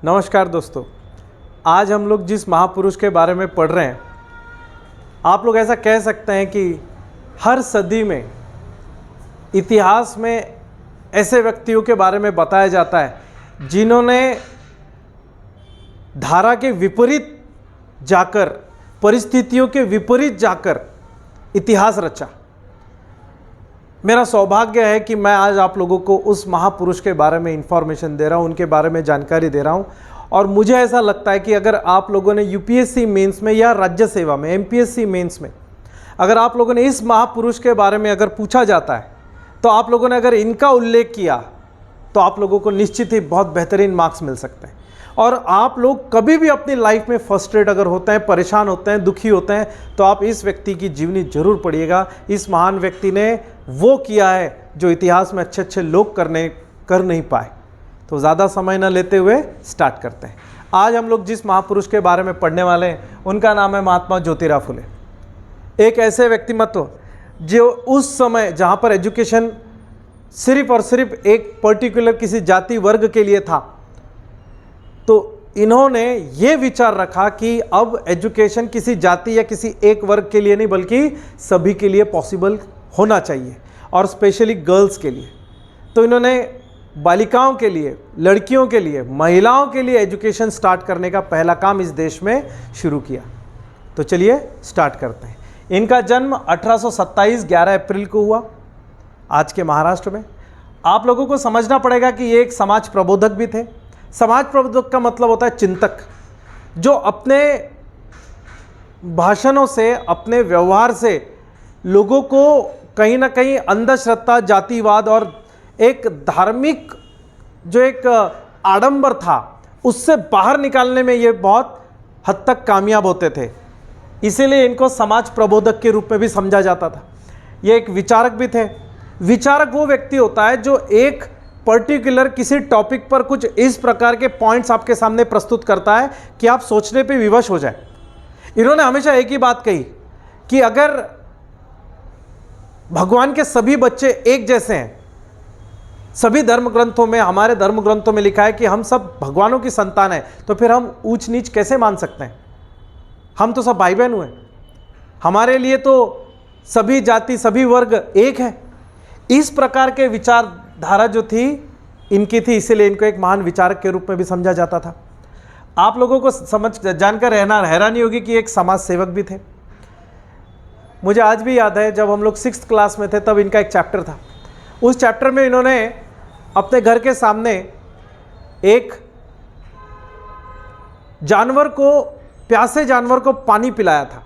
नमस्कार दोस्तों, आज हम लोग जिस महापुरुष के बारे में पढ़ रहे हैं, आप लोग ऐसा कह सकते हैं कि हर सदी में इतिहास में ऐसे व्यक्तियों के बारे में बताया जाता है जिन्होंने धारा के विपरीत जाकर, परिस्थितियों के विपरीत जाकर इतिहास रचा। मेरा सौभाग्य है कि मैं आज आप लोगों को उस महापुरुष के बारे में इंफॉर्मेशन दे रहा हूं, उनके बारे में जानकारी दे रहा हूं। और मुझे ऐसा लगता है कि अगर आप लोगों ने यूपीएससी मेंस में या राज्य सेवा में, एमपीएससी मेंस में अगर आप लोगों ने इस महापुरुष के बारे में अगर पूछा जाता है, तो आप लोगों ने अगर इनका उल्लेख किया तो आप लोगों को निश्चित ही बहुत बेहतरीन मार्क्स मिल सकते हैं। और आप लोग कभी भी अपनी लाइफ में फ्रस्ट्रेट अगर होते हैं, परेशान होते हैं, दुखी होते हैं, तो आप इस व्यक्ति की जीवनी जरूर पढ़िएगा। इस महान व्यक्ति ने वो किया है जो इतिहास में अच्छे अच्छे लोग कर नहीं पाए। तो ज़्यादा समय न लेते हुए स्टार्ट करते हैं। आज हम लोग जिस महापुरुष के बारे में पढ़ने वाले हैं, उनका नाम है महात्मा ज्योतिराव फुले। एक ऐसे व्यक्तिमत्व जो उस समय जहाँ पर एजुकेशन सिर्फ और सिर्फ एक पर्टिकुलर किसी जाति वर्ग के लिए था, तो इन्होंने ये विचार रखा कि अब एजुकेशन किसी जाति या किसी एक वर्ग के लिए नहीं, बल्कि सभी के लिए पॉसिबल होना चाहिए, और स्पेशली गर्ल्स के लिए। तो इन्होंने बालिकाओं के लिए, लड़कियों के लिए, महिलाओं के लिए एजुकेशन स्टार्ट करने का पहला काम इस देश में शुरू किया। तो चलिए स्टार्ट करते हैं। इनका जन्म 1827 11 अप्रैल को हुआ, आज के महाराष्ट्र में। आप लोगों को समझना पड़ेगा कि ये एक समाज प्रबोधक भी थे। समाज प्रबोधक का मतलब होता है चिंतक, जो अपने भाषणों से, अपने व्यवहार से लोगों को कहीं ना कहीं अंधश्रद्धा, जातिवाद और एक धार्मिक जो एक आडंबर था, उससे बाहर निकालने में ये बहुत हद तक कामयाब होते थे। इसीलिए इनको समाज प्रबोधक के रूप में भी समझा जाता था। ये एक विचारक भी थे। विचारक वो व्यक्ति होता है जो एक पर्टिकुलर किसी टॉपिक पर कुछ इस प्रकार के पॉइंट्स आपके सामने प्रस्तुत करता है कि आप सोचने पे विवश हो जाए। इन्होंने हमेशा एक ही बात कही कि अगर भगवान के सभी बच्चे एक जैसे हैं, सभी धर्म ग्रंथों में, हमारे धर्म ग्रंथों में लिखा है कि हम सब भगवानों की संतान हैं, तो फिर हम ऊंच नीच कैसे मान सकते हैं? हम तो सब भाई बहन हुए। हमारे लिए तो सभी जाति, सभी वर्ग एक है। इस प्रकार के विचारधारा जो थी इनकी थी, इसीलिए इनको एक महान विचारक के रूप में भी समझा जाता था। आप लोगों को समझ जानकर हैरानी होगी कि एक समाज सेवक भी थे। मुझे आज भी याद है, जब हम लोग 6th क्लास में थे तब इनका एक चैप्टर था। उस चैप्टर में इन्होंने अपने घर के सामने एक जानवर को, प्यासे जानवर को पानी पिलाया था।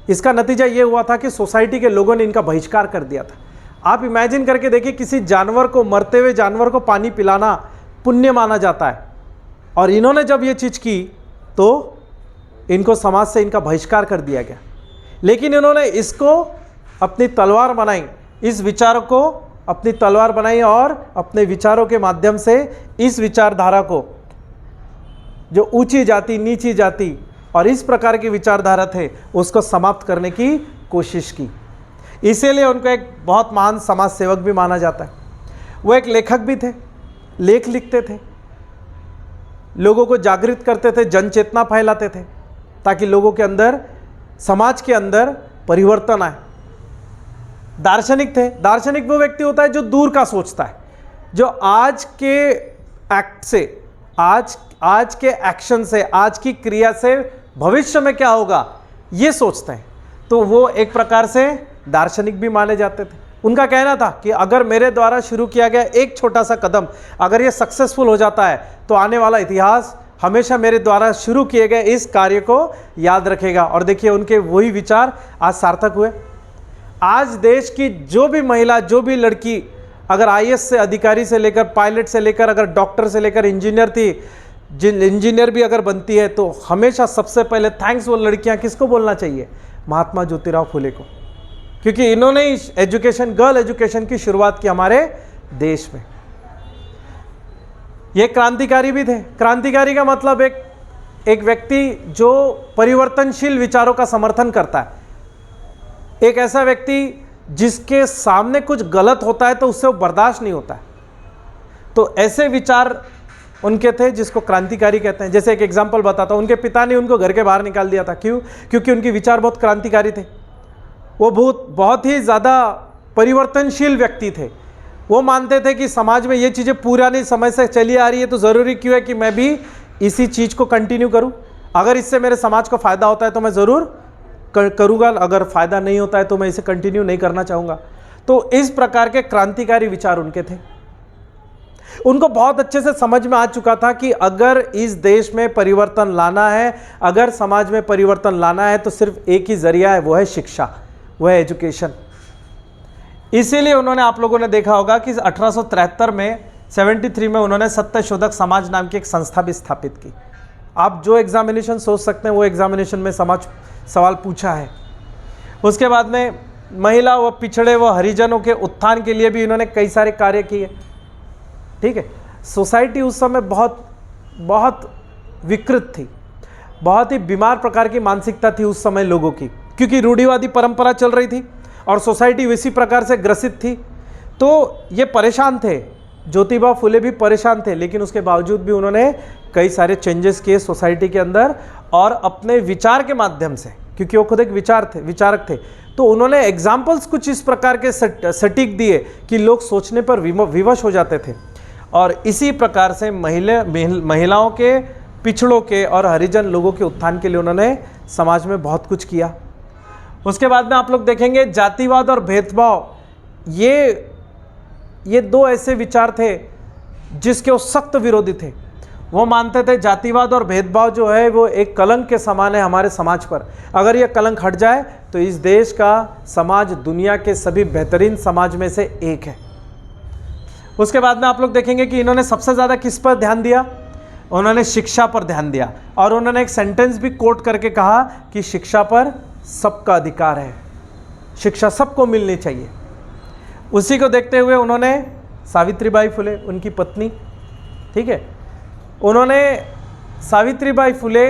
इसका नतीजा ये हुआ था कि सोसाइटी के लोगों ने इनका बहिष्कार कर दिया था। आप इमेजिन करके देखिए, किसी जानवर को, मरते हुए जानवर को पानी पिलाना पुण्य माना जाता है, और इन्होंने जब ये चीज़ की तो इनको समाज से इनका बहिष्कार कर दिया गया। लेकिन इन्होंने इसको अपनी तलवार बनाई, इस विचार को अपनी तलवार बनाई, और अपने विचारों के माध्यम से इस विचारधारा को, जो ऊंची जाति, नीची जाति और इस प्रकार की विचारधारा थे, उसको समाप्त करने की कोशिश की। इसीलिए उनको एक बहुत महान समाज सेवक भी माना जाता है। वो एक लेखक भी थे, लेख लिखते थे, लोगों को जागृत करते थे, जन चेतना फैलाते थे, ताकि लोगों के अंदर, समाज के अंदर परिवर्तन आए। दार्शनिक थे। दार्शनिक वो व्यक्ति होता है जो दूर का सोचता है, जो आज के एक्ट से, आज के एक्शन से, आज की क्रिया से भविष्य में क्या होगा ये सोचते हैं। तो वो एक प्रकार से दार्शनिक भी माने जाते थे। उनका कहना था कि अगर मेरे द्वारा शुरू किया गया एक छोटा सा कदम अगर ये सक्सेसफुल हो जाता है, तो आने वाला इतिहास हमेशा मेरे द्वारा शुरू किए गए इस कार्य को याद रखेगा। और देखिए, उनके वही विचार आज सार्थक हुए। आज देश की जो भी महिला, जो भी लड़की अगर आईएएस से, अधिकारी से लेकर, पायलट से लेकर, अगर डॉक्टर से लेकर इंजीनियर थी, इंजीनियर भी अगर बनती है, तो हमेशा सबसे पहले थैंक्स वो लड़कियां किसको बोलना चाहिए? महात्मा ज्योतिराव फुले को, क्योंकि इन्होंने एजुकेशन, गर्ल एजुकेशन की शुरुआत की हमारे देश में। ये क्रांतिकारी भी थे। क्रांतिकारी का मतलब एक व्यक्ति जो परिवर्तनशील विचारों का समर्थन करता है, एक ऐसा व्यक्ति जिसके सामने कुछ गलत होता है तो उससे वो बर्दाश्त नहीं होता है। तो ऐसे विचार उनके थे जिसको क्रांतिकारी कहते हैं। जैसे एक एग्जाम्पल बताता हूँ, उनके पिता ने उनको घर के बाहर निकाल दिया था। क्यों? क्योंकि उनके विचार बहुत क्रांतिकारी थे। वो बहुत ही ज़्यादा परिवर्तनशील व्यक्ति थे। वो मानते थे कि समाज में ये चीज़ें पुरानी समय से चली आ रही है, तो ज़रूरी क्यों है कि मैं भी इसी चीज़ को कंटिन्यू करूं। अगर इससे मेरे समाज को फ़ायदा होता है तो मैं ज़रूर करूँगा, अगर फ़ायदा नहीं होता है तो मैं इसे कंटिन्यू नहीं करना चाहूँगा। तो इस प्रकार के क्रांतिकारी विचार उनके थे। उनको बहुत अच्छे से समझ में आ चुका था कि अगर इस देश में परिवर्तन लाना है, अगर समाज में परिवर्तन लाना है, तो सिर्फ एक ही जरिया है, वो है शिक्षा, वो है एजुकेशन। इसीलिए उन्होंने, आप लोगों ने देखा होगा कि 1873 में 73 में उन्होंने सत्यशोधक समाज नाम की एक संस्था भी स्थापित की। आप जो एग्जामिनेशन सोच सकते हैं वो एग्जामिनेशन में सवाल पूछा है। उसके बाद में महिला व पिछड़े व हरिजनों के उत्थान के लिए भी इन्होंने कई सारे कार्य किए। ठीक है, सोसाइटी उस समय बहुत विकृत थी, बहुत ही बीमार प्रकार की मानसिकता थी उस समय लोगों की, क्योंकि रूढ़िवादी परंपरा चल रही थी और सोसाइटी इसी प्रकार से ग्रसित थी। तो ये परेशान थे, ज्योतिबा फुले भी परेशान थे, लेकिन उसके बावजूद भी उन्होंने कई सारे चेंजेस किए सोसाइटी के अंदर, और अपने विचार के माध्यम से, क्योंकि वो खुद एक विचारक थे, तो उन्होंने एग्जाम्पल्स कुछ इस प्रकार के सटीक दिए कि लोग सोचने पर विवश हो जाते थे। और इसी प्रकार से महिलाओं के, पिछड़ों के और हरिजन लोगों के उत्थान के लिए उन्होंने समाज में बहुत कुछ किया। उसके बाद में आप लोग देखेंगे जातिवाद और भेदभाव, ये दो ऐसे विचार थे जिसके वो सख्त विरोधी थे। वो मानते थे जातिवाद और भेदभाव जो है वो एक कलंक के समान है हमारे समाज पर। अगर ये कलंक हट जाए तो इस देश का समाज दुनिया के सभी बेहतरीन समाज में से एक है। उसके बाद में आप लोग देखेंगे कि इन्होंने सबसे ज़्यादा किस पर ध्यान दिया? उन्होंने शिक्षा पर ध्यान दिया, और उन्होंने एक सेंटेंस भी कोट करके कहा कि शिक्षा पर सबका अधिकार है, शिक्षा सबको मिलनी चाहिए। उसी को देखते हुए उन्होंने सावित्रीबाई फुले, उनकी पत्नी, ठीक है, उन्होंने सावित्रीबाई फुले,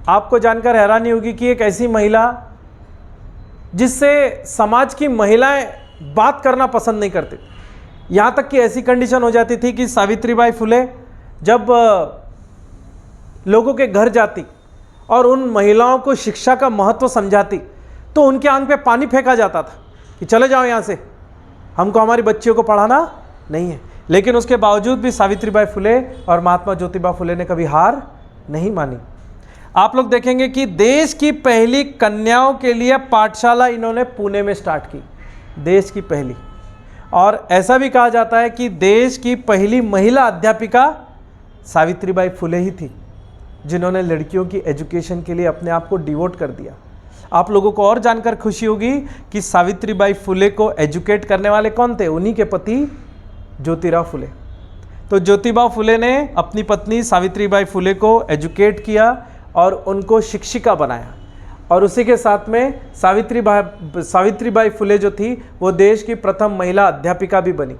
आपको जानकर हैरानी होगी कि एक ऐसी महिला जिससे समाज की महिलाएं बात करना पसंद नहीं करती। यहाँ तक कि ऐसी कंडीशन हो जाती थी कि सावित्रीबाई फुले जब लोगों के घर जाती और उन महिलाओं को शिक्षा का महत्व समझाती, तो उनके आंख पे पानी फेंका जाता था कि चले जाओ यहाँ से, हमको हमारी बच्चियों को पढ़ाना नहीं है। लेकिन उसके बावजूद भी सावित्रीबाई फुले और महात्मा ज्योतिबा फुले ने कभी हार नहीं मानी। आप लोग देखेंगे कि देश की पहली कन्याओं के लिए पाठशाला इन्होंने पुणे में स्टार्ट की, देश की पहली। और ऐसा भी कहा जाता है कि देश की पहली महिला अध्यापिका सावित्रीबाई फुले ही थी, जिन्होंने लड़कियों की एजुकेशन के लिए अपने आप को डिवोट कर दिया। आप लोगों को और जानकर खुशी होगी कि सावित्रीबाई फुले को एजुकेट करने वाले कौन थे? उन्हीं के पति ज्योतिराव फुले। तो ज्योतिबा फुले ने अपनी पत्नी सावित्रीबाई फुले को एजुकेट किया और उनको शिक्षिका बनाया, और उसी के साथ में सावित्रीबाई फुले जो थी वो देश की प्रथम महिला अध्यापिका भी बनी।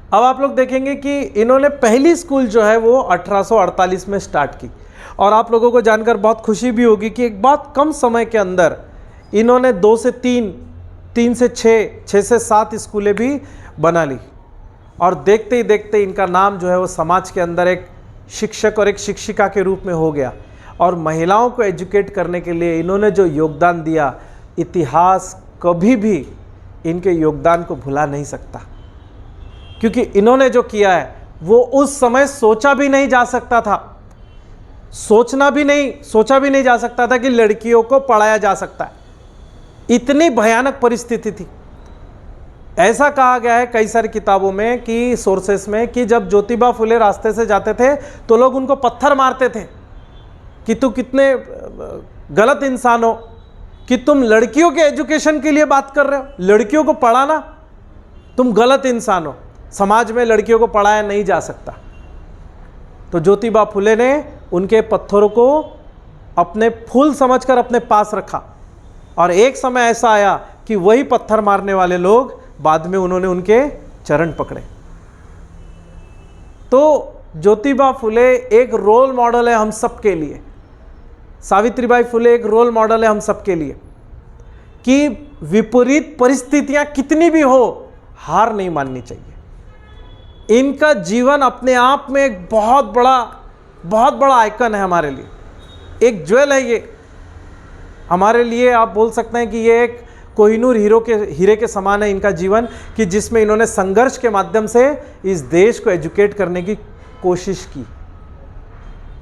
अब आप लोग देखेंगे कि इन्होंने पहली स्कूल जो है वो 1848 में स्टार्ट की, और आप लोगों को जानकर बहुत खुशी भी होगी कि एक बहुत कम समय के अंदर इन्होंने 2 से 3, 3 से 6, 6 से 7 स्कूलें भी बना ली। और देखते ही देखते इनका नाम जो है वो समाज के अंदर एक शिक्षक और एक शिक्षिका के रूप में हो गया। और महिलाओं को एजुकेट करने के लिए इन्होंने जो योगदान दिया, इतिहास कभी भी इनके योगदान को भुला नहीं सकता, क्योंकि इन्होंने जो किया है वो उस समय सोचा भी नहीं जा सकता था, सोचा भी नहीं जा सकता था कि लड़कियों को पढ़ाया जा सकता है। इतनी भयानक परिस्थिति थी। ऐसा कहा गया है कई सारी किताबों में कि सोर्सेस में कि जब ज्योतिबा फुले रास्ते से जाते थे तो लोग उनको पत्थर मारते थे कि तू कितने गलत इंसान हो कि तुम लड़कियों के एजुकेशन के लिए बात कर रहे हो, लड़कियों को पढ़ाना, तुम गलत इंसान हो, समाज में लड़कियों को पढ़ाया नहीं जा सकता। तो ज्योतिबा फुले ने उनके पत्थरों को अपने फूल समझकर अपने पास रखा, और एक समय ऐसा आया कि वही पत्थर मारने वाले लोग बाद में उन्होंने उनके चरण पकड़े। तो ज्योतिबा फुले एक रोल मॉडल है हम सबके लिए, सावित्रीबाई फुले एक रोल मॉडल है हम सबके लिए कि विपरीत परिस्थितियां कितनी भी हो, हार नहीं माननी चाहिए। इनका जीवन अपने आप में एक बहुत बड़ा आइकन है हमारे लिए, एक ज्वेल है ये हमारे लिए। आप बोल सकते हैं कि ये एक कोहिनूर हीरे के समान है इनका जीवन, कि जिसमें इन्होंने संघर्ष के माध्यम से इस देश को एजुकेट करने की कोशिश की।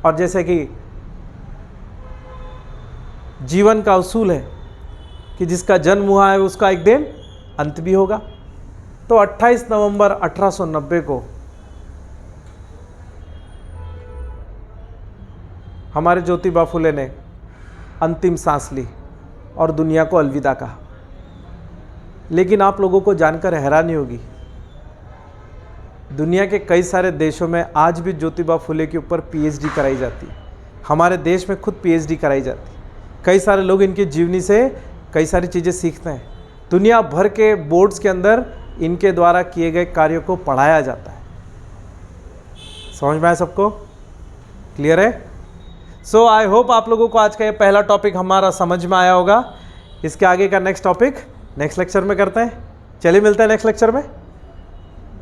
और जैसे कि जीवन का उसूल है कि जिसका जन्म हुआ है उसका एक दिन अंत भी होगा। तो 28 नवंबर 1890 को हमारे ज्योतिबा फुले ने अंतिम सांस ली और दुनिया को अलविदा कहा। लेकिन आप लोगों को जानकर हैरानी होगी, दुनिया के कई सारे देशों में आज भी ज्योतिबा फुले के ऊपर पीएचडी कराई जाती है। हमारे देश में खुद पीएचडी कराई जाती है। कई सारे लोग इनकी जीवनी से कई सारी चीज़ें सीखते हैं। दुनिया भर के बोर्ड्स के अंदर इनके द्वारा किए गए कार्यों को पढ़ाया जाता है। समझ में आया सबको? क्लियर है? सो आई होप आप लोगों को आज का ये पहला टॉपिक हमारा समझ में आया होगा। इसके आगे का नेक्स्ट टॉपिक नेक्स्ट लेक्चर में करते हैं। चलिए मिलते हैं नेक्स्ट लेक्चर में।